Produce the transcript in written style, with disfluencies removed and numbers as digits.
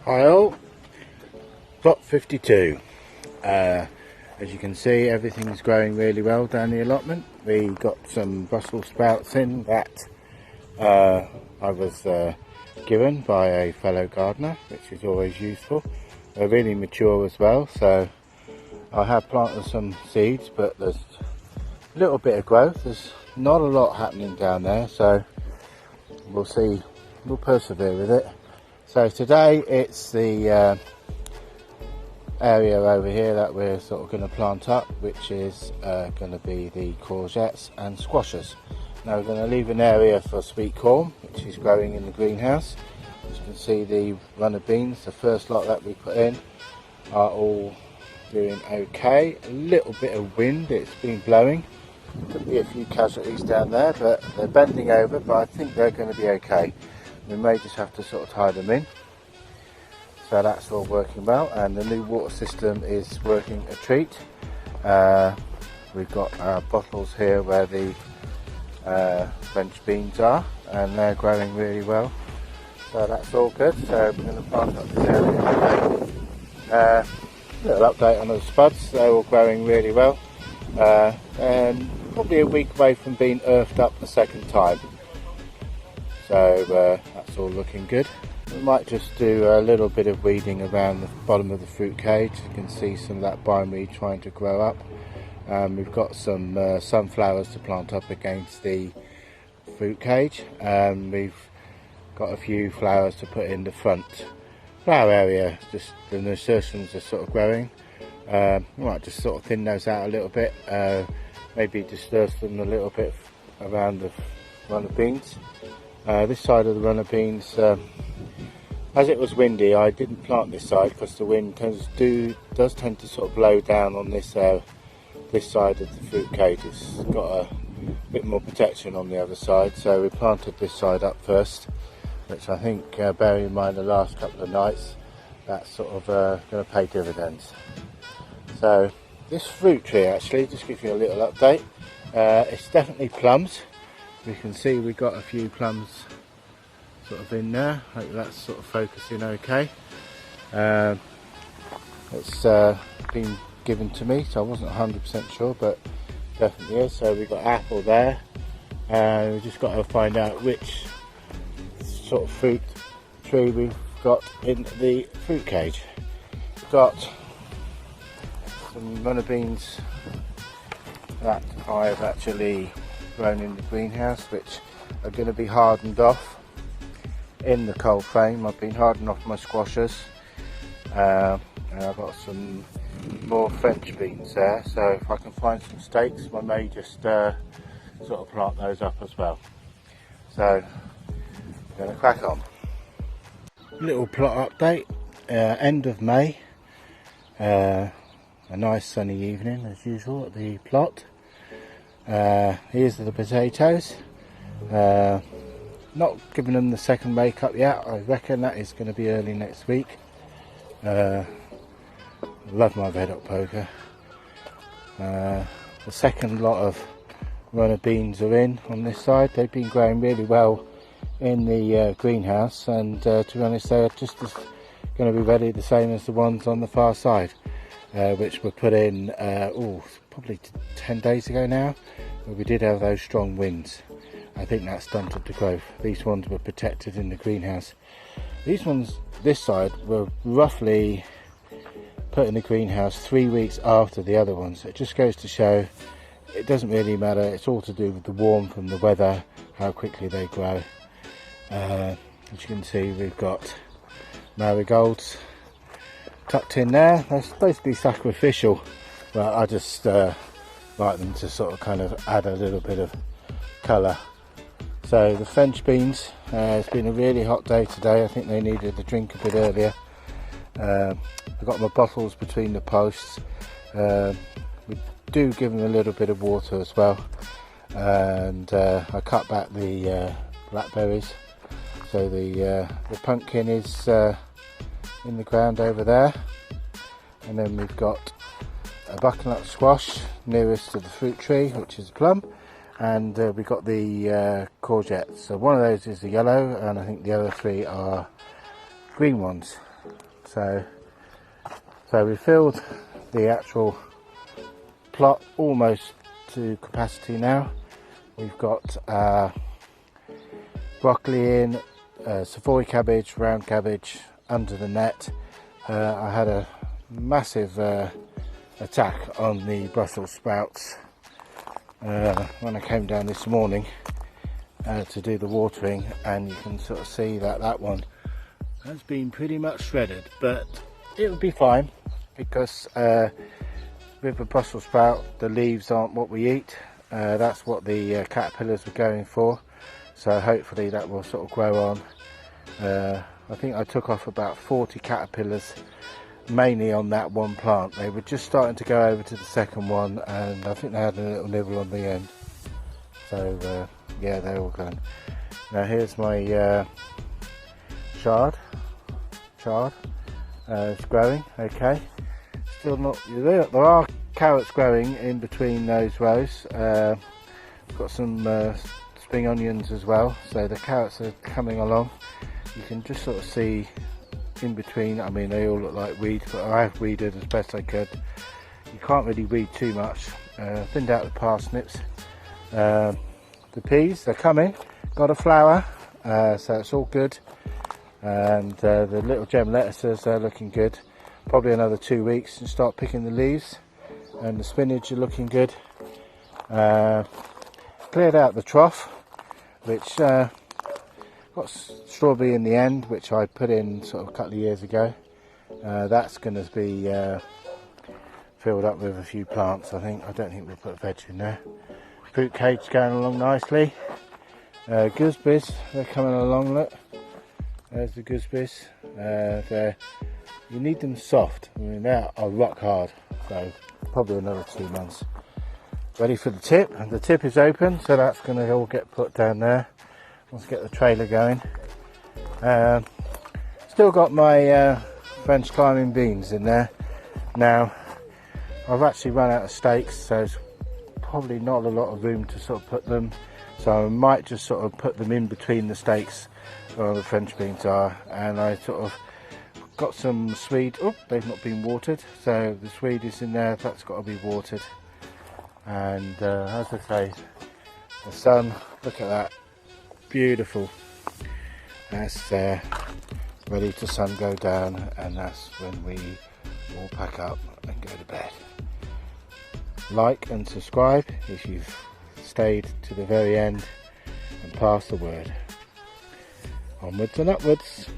Hi all, plot 52. As you can see, everything's growing really well down the allotment. We got some Brussels sprouts in that I was given by a fellow gardener, which is always useful. They're really mature as well, so I have planted some seeds, but there's a little bit of growth. There's not a lot happening down there, so we'll see. We'll persevere with it. So today it's the area over here that we're sort of going to plant up, which is going to be the courgettes and squashes. Now we're going to leave an area for sweet corn, which is growing in the greenhouse. As you can see, the runner beans, the first lot that we put in, are all doing okay. A little bit of wind, it's been blowing. Could be a few casualties down there, but they're bending over, but I think they're going to be okay. We may just have to sort of tie them in. So that's all working well, and the new water system is working a treat. We've got our bottles here where the French beans are, and they're growing really well. So that's all good. So we're going to plant up this area today. Little update on the spuds, they're all growing really well. And probably a week away from being earthed up the second time. So that's all looking good. We might just do a little bit of weeding around the bottom of the fruit cage. You can see some of that bindweed trying to grow up. We've got some sunflowers to plant up against the fruit cage. We've got a few flowers to put in the front flower area. Just the nasturtiums are sort of growing. We might just sort of thin those out a little bit. Maybe disperse them a little bit around the runner beans. This side of the runner beans, as it was windy, I didn't plant this side because the wind does tend to sort of blow down on this side of the fruit cage. It's got a bit more protection on the other side, so we planted this side up first, which I think, bearing in mind the last couple of nights, that's sort of going to pay dividends. So this fruit tree, actually, just give you a little update. It's definitely plums. You can see we've got a few plums sort of in there. Hope that's sort of focusing okay. It's been given to me, so I wasn't 100% sure, but definitely is. So we've got apple there, and we've just got to find out which sort of fruit tree we've got in the fruit cage. We've got some runner beans that I've actually grown in the greenhouse, which are going to be hardened off in the cold frame. I've been hardening off my squashes, and I've got some more French beans there, so if I can find some stakes I may just sort of plant those up as well. So we're going to crack on. Little plot update, end of May, a nice sunny evening as usual at the plot. Here's the potatoes. Not giving them the second rake up yet. I reckon that is going to be early next week. Love my red hot poker. The second lot of runner beans are in on this side. They've been growing really well in the greenhouse, and to be honest, they're just going to be ready the same as the ones on the far side, which were put in probably 10 days ago now, but we did have those strong winds. I think that stunted the growth. These ones were protected in the greenhouse. These ones this side were roughly put in the greenhouse 3 weeks after the other ones. It just goes to show it doesn't really matter. It's all to do with the warmth and the weather, how quickly they grow. As you can see, we've got marigolds tucked in there. They're supposed to be sacrificial, but I just like them to sort of kind of add a little bit of colour. So the French beans, it's been a really hot day today. I think they needed a drink a bit earlier. I've got my bottles between the posts. We do give them a little bit of water as well, and I cut back the blackberries. So the pumpkin is in the ground over there, and then we've got a butternut squash nearest to the fruit tree, which is a plum, and we've got the courgettes. So one of those is the yellow, and I think the other three are green ones. So we filled the actual plot almost to capacity now. We've got broccoli in, Savoy cabbage, round cabbage under the net. I had a massive attack on the Brussels sprouts when I came down this morning to do the watering, and you can sort of see that that one has been pretty much shredded, but it will be fine because with the Brussels sprout the leaves aren't what we eat. That's what the caterpillars were going for, so hopefully that will sort of grow on. I think I took off about 40 caterpillars, mainly on that one plant. They were just starting to go over to the second one, and I think they had a little nibble on the end. So yeah, they're all gone. Now here's my chard. It's growing okay. Still not there are carrots growing in between those rows. Got some spring onions as well, so the carrots are coming along. You can just sort of see in between. I mean, they all look like weeds, but I have weeded as best I could. You can't really weed too much. Thinned out the parsnips. The peas, they're coming. Got a flower, so it's all good. And the little gem lettuces, they're looking good. Probably another 2 weeks and start picking the leaves. And the spinach are looking good. Cleared out the trough, which got strawberry in the end, which I put in sort of a couple of years ago. That's going to be filled up with a few plants, I think. I don't think we'll put veg in there. Fruit cake's going along nicely. Gooseberries, they're coming along, look. There's the gooseberries. You need them soft. I mean, they are rock hard, so probably another 2 months. Ready for the tip, and the tip is open, so that's going to all get put down there. Let's get the trailer going. Still got my French climbing beans in there. Now, I've actually run out of stakes, so there's probably not a lot of room to sort of put them. So I might just sort of put them in between the stakes where the French beans are. And I sort of got some swede. Oh, they've not been watered, so the swede is in there. That's got to be watered. And as I say, the sun, look at that, beautiful. That's ready to sun go down, and that's when we all pack up and go to bed. Like and subscribe if you've stayed to the very end, and pass the word. Onwards and upwards.